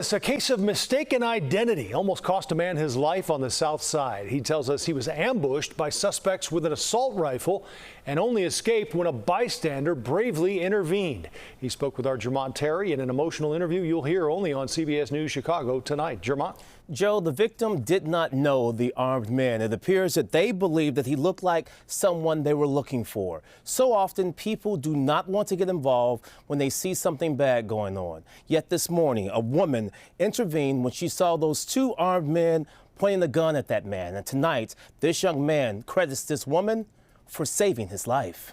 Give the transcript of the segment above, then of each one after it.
It's a case of mistaken identity almost cost a man his life on the south side. He tells us he was ambushed by suspects with an assault rifle and only escaped when a bystander bravely intervened. He spoke with our Jermont Terry in an emotional interview you'll hear only on CBS News Chicago tonight. Jermont. Joe, the victim did not know the armed man. It appears that they believed that he looked like someone they were looking for. So often, people do not want to get involved when they see something bad going on. Yet this morning, a woman intervened when she saw those two armed men pointing a gun at that man. And tonight, this young man credits this woman for saving his life.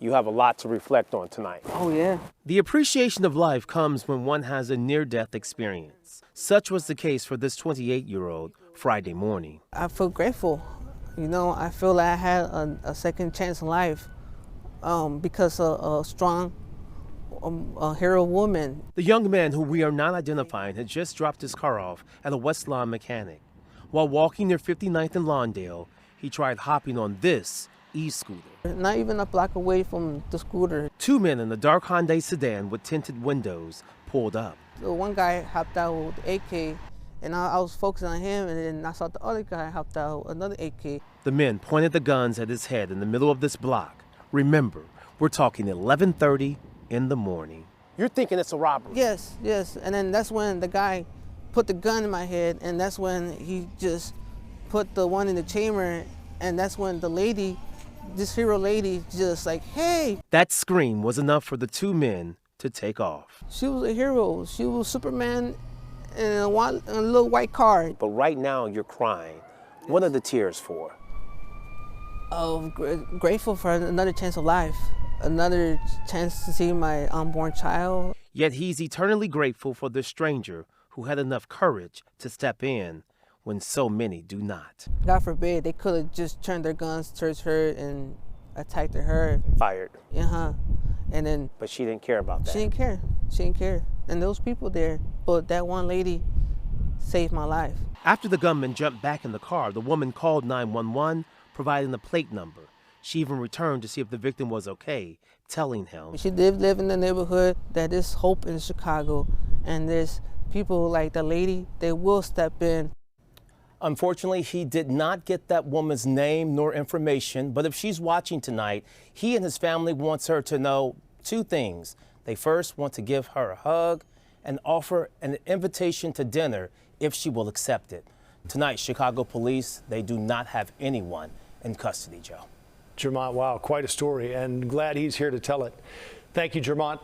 You have a lot to reflect on tonight. Oh, yeah. The appreciation of life comes when one has a near-death experience. Such was the case for this 28-year-old Friday morning. I feel grateful. You know, I feel like I had a second chance in life because a strong hero woman. The young man, who we are not identifying, had just dropped his car off at a West Lawn mechanic. While walking near 59th and Lawndale, he tried hopping on this e-scooter. Not even a block away from the scooter. Two men in a dark Hyundai sedan with tinted windows pulled up. The one guy hopped out with the AK, and I was focusing on him, and then I saw the other guy hopped out with another AK. The men pointed the guns at his head in the middle of this block. Remember, we're talking 11:30 in the morning. You're thinking it's a robbery? Yes, yes. And then that's when the guy put the gun in my head, and that's when he just put the one in the chamber, and that's when the lady, this hero lady, just like, hey. That scream was enough for the two men to take off. She was a hero. She was Superman in a little white car. But right now you're crying. What are the tears for? Oh, grateful for another chance of life, another chance to see my unborn child. Yet he's eternally grateful for the stranger who had enough courage to step in when so many do not. God forbid, they could have just turned their guns towards her and attacked her. Fired. And then. But she didn't care about that. She didn't care. She didn't care. And those people there, but that one lady saved my life. After the gunman jumped back in the car, the woman called 911, providing the plate number. She even returned to see if the victim was okay, telling him she did live in the neighborhood, that there's hope in Chicago, and there's people like the lady, they will step in. Unfortunately, he did not get that woman's name nor information, but if she's watching tonight, he and his family wants her to know two things. They first want to give her a hug and offer an invitation to dinner if she will accept it. Tonight, Chicago police, they do not have anyone in custody, Joe. Jermont, wow, quite a story, and glad he's here to tell it. Thank you, Jermont.